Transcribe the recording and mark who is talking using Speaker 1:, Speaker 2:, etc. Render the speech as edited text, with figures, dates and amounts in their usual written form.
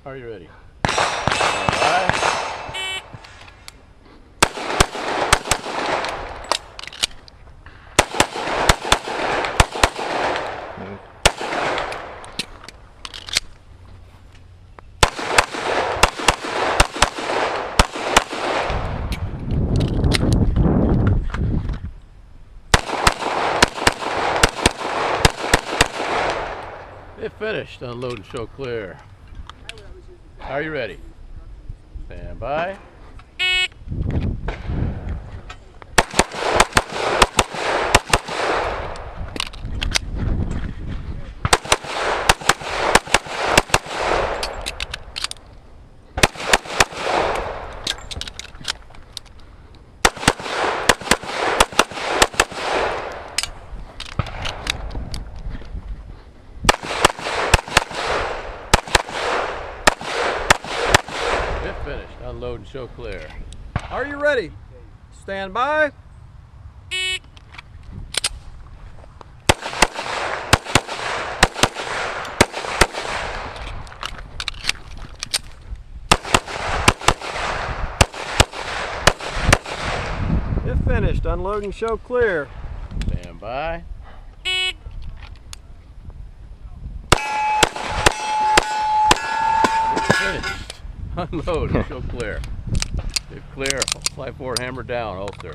Speaker 1: Are you ready? Stand by. It finished. Unload and show clear. Are you ready? Stand by. Finished. Unload and show clear.
Speaker 2: Are you ready? Stand by. It finished. Unload and show clear.
Speaker 1: Stand by. It finished. Unload and show clear. If clear, slide forward, hammer down, holster.